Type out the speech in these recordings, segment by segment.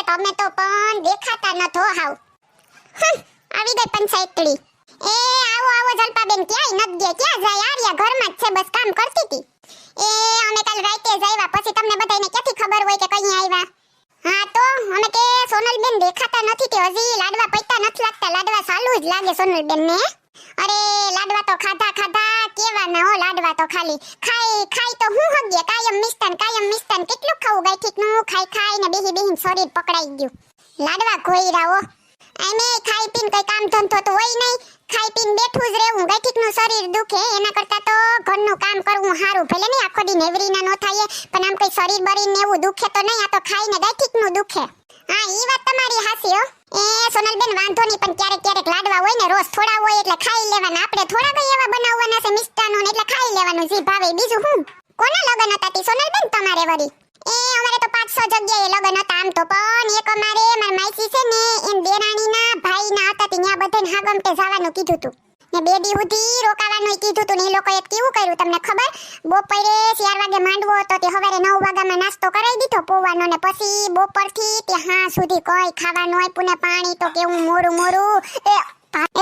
તમે તો પણ દેખાતા નથો હાવ. આવી ગઈ પંચાયતડી. એ આવો આવો જલપાબેન, ક્યાંય નત ગયા, ક્યાં જાય? આર્યા ઘરમાં જ છે, બસ કામ કરતી હતી. એ અમે કાલ રાતે જ આવ્યા, પછી તમને બધાને ક્યાંથી ખબર હોય કે કઈ આવ્યા? હા તો અમે કે સોનલબેન દેખાતા નથી કે હજી લાડવા પૈતા નથી લાગતા? લાડવા ચાલુ જ લાગે સોનલબેન ને. અરે લાડવા તો ખાધા કેવાના હો, લાડવા તો ખાલી ખાઈ તો હું હગીએ. કાયમ મિષ્ટાન કેટલું ખાવું? ગાયઠીકનું ખાઈ ને બેહી શરીર પકડાઈ ગયું. લાડવા ખોઈરા હો. એમે ખાઈ પીને કઈ કામ ધંધો તો હોય નહીં, ખાઈ પીને બેઠું જ રહેવું. ગાયઠીકનું શરીર દુખે એના કરતા તો ઘરનું કામ કરવું સારું. ભલે નહીં આખો દી નેવરીના નો થાય, પણ આમ કઈ શરીર બરીને એવું દુખે તો નહીં. આ તો ખાઈને ગાયઠીકનું દુખે. હા ઈ વાત તમારી હાસી હો. એ સોનલબેન વાંધો નહીં, પણ ક્યારેક લાડવા હોય ને, રોજ થોડા હોય એટલે ખાઈ લેવાના. આપણે થોડા કઈ એવા બનાવવાના છે મિષ્ટાનો ને, એટલે ખાઈ લેવાનું જે ભાવે. બીજું હું કોના લગન હતા તી સોનલબેન તમારે વળી? એ અમારે તો 500 જગ્યાએ લગન હતા આમ તો, પણ એક અમારે મારી માઈસી છે ને એમ દેરાણીના ભાઈના હતા તી, ત્યાં બધાને હાગમટે જવાનું કીધું તું ને 2 દી સુધી રોકાવાનું કીધું તું ને. એ લોકોએ કેવું કર્યું તમને ખબર? બપોરે 4 વાગે માંડવો હતો તે સવારે 9 વાગ્યામાં નાસ્તો કરાવી દીધો પોવાનો, ને પછી બપોરથી તે હા સુધી કોઈ ખાવાનું આપ્યું ને પાણી તો કેવું મોરું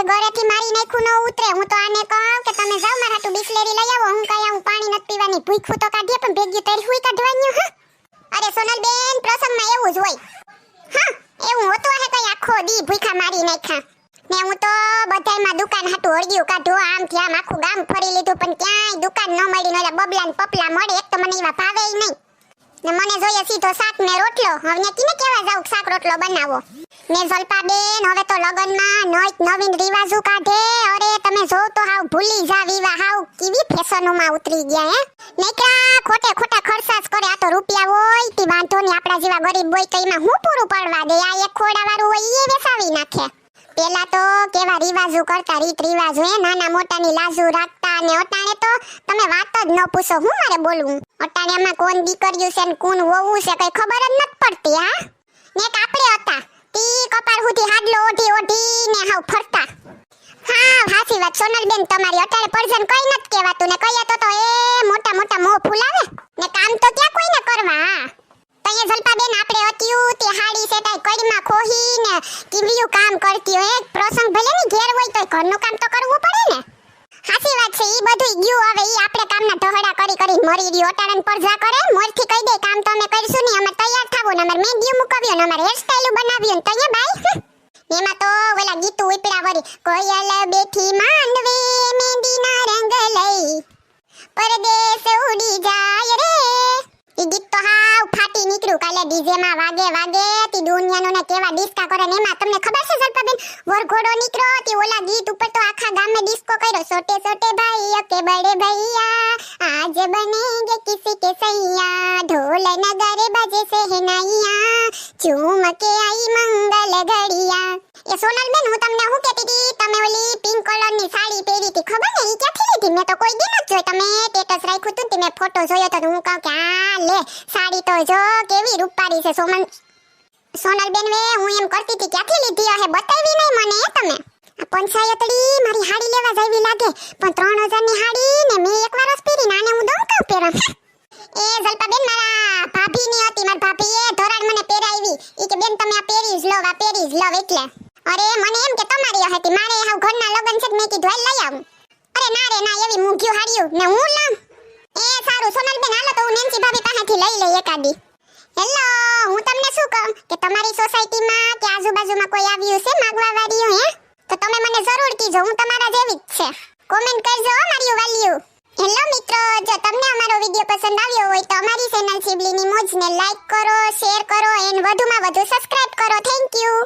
એ ઘરેથી મારી નાખ્યું ન ઉતરે. હું તો આને કહું કે તમે જાવ મારા હાટુ બિસ્લેરી લઈ આવો, હું કઈ આવું પાણી નથી પીવાની. ભૂખ્યું તો કાઢીએ પણ ભેગી તરી હુઈ કાઢવાનું. હા અરે સોનલબેન પ્રસંગમાં એવું જ હોય. હા એવું હોતું હે કઈ આખો દી ભૂખા મારી નાખ્યા ને. હું તો બધાયમાં દુકાન હાટુ હળગ્યું કાઢો, આમથી આમ આખું ગામ ફરી લીધું, પણ ક્યાંય દુકાન ન મળી. ને બબલા ને પપલા મળે, એક તો મને એવા ભાવે નહીં ને. મને જોઈએ સીધો શાક ને રોટલો. હવે કિને કેવા જાવ શાક રોટલો બનાવો ને? જલપાબેન હવે તો લગનમાં નવીન રિવાજો કાઢે. અરે તમે જો તો હાવ ભૂલી જા વિવા, હાવ કેવી ફેશનોમાં ઉતરી ગયા હે. નકરા ખોટા ખર્ચાસ કરે. આ તો રૂપિયા હોય તી વાંધો નહીં, આપડા જેવા ગરીબ હોય તો એમાં હું પૂરું પડવા દે. આ એક ખોડા વાળું હોય એ વેસાવી નાખે. પેલા તો કેવા રિવાજો કરતા, રીત રિવાજો હે, નાના મોટાની લાજુ રાખતા. અને અટાણે તો તમે વાત જ ન પૂછો, હું મારે બોલવું. અટાણેમાં કોણ દીકરીયું છે ને કોણ વહુ છે કઈ ખબર જ નથી પડતી. હા ને આપણે હતા તી કપાળ સુધી હાડલો ઓઢી ને હાવ ફરતા. હા હાસી વાત સોનલબેન તમારી. અટાણે પરજન કઈ નથી કહેવાતું ને કહીએ તો એ મોટા મોં ફૂલાવે ને. કામ તો ક્યાં કોઈને કરવા. તઈએ જલપાબેન આપણે અતિયું તે હાડી સેટાઈ કડીમાં ખોહી ને કેવીયું કામ કરતી હોય. પ્રસંગ ભલે ની ઘેર હોય તો ઘરનું કામ તો કરવું પડે ને. હાસી વાત છે. ઈ બધું ગયું. હવે ઈ આપણે કામના ઢહડા કરી મરી રહ્યો. અટાણન પરજા કરે મોરથી કહી દે કામ તો અમે કરશું નહીં, અમે તૈયાર થાવું ને, અમાર મહેંદી મુકાવ્યો ને, અમાર હેરસ્ટાઈલ બનાવ્યો ને. તઈએ બાઈ એમાં તો ઓલા ગીતું ઉપડા વરી, કોયલ બેઠી માંડવે મહેંદીના રંગ લઈ પરદેશ ઉડી જાય રે. ઈ ગીત તો હાવ ફાટી નીકળ્યું. કાલે ડીજે માં વાગે તી દુનિયાનો ને કેવા ડિસ્કા કરે ને. એમાં તમને ખબર છે જલપાબેન વરઘોડો નીકળ્યો તી ઓલા ગીત ઉપર તો આખા ગામે ડિસ્કો કર્યો. છોટે ભાઈઓ કે બડે ભૈયા આજ બનેગે કિસી કે સૈયા, ઢોલ નગારે બજે શહેનાઈયા, ઝૂમ કે આઈ મંગલ ઘડિયા. એ સોનલબેન હું તમને શું કહેતી હતી, તમે ઓલી પિંક કલરની સાડી પહેરી હતી ખબર ને? ઈ ક્યાંથી લીધી? મેં તો કોઈ દી ન જોઈ. તમે સ્ટેટસ રાખ્યું હતું ને મેં ફોટો જોયો તો હું કહું કે આ લે સાડી તો જો કેવી રૂપારી છે સોનલબેન. વે હું એમ કરતી હતી ક્યાંથી લીધી હે, બતાવી નહીં મને તમે. આ પંચાયતડી મારી હાડી લેવા જાવી લાગે, પણ 3000 ની હાડી ને મેં એક વાર જ પહેરી ને આને હું દઉં કાં પહેરા. એ જલપાબેન મારા ભાભીની હતી, મારા ભાભીએ ધોરાડ મને પહેરાવી. ઈ કે બેન તમે આ પહેરી જ લવ એટલે. અરે મને એમ કે તમારી હતી, મારે હાવ ઘરના લગન છે મેં કીધું હાલ લઈ આવું. અરે ના એવી મૂંઘ્યું હાડિયું ને હું લામ. એ સારું સોનલબેન હાલો તો હું નેન્સી ભાભી પાસેથી લઈ લઈ એકાદી. હેલો હું તમને શું કહું કે તમારી સોસાયટીમાં કે આજુબાજુમાં કોઈ આવ્યું છે માગવા વાળીયું હે? તો તમે મને જરૂર કીજો, હું તમારા જેવી જ છે. કોમેન્ટ કરજો મારી વાલીયું. હેલો મિત્રો, જો તમને અમારો વિડિયો પસંદ આવ્યો હોય તો અમારી ચેનલ સિબલીની મોજને લાઈક કરો, શેર કરો અને વધુમાં વધુ સબસ્ક્રાઇબ કરો. Thank you.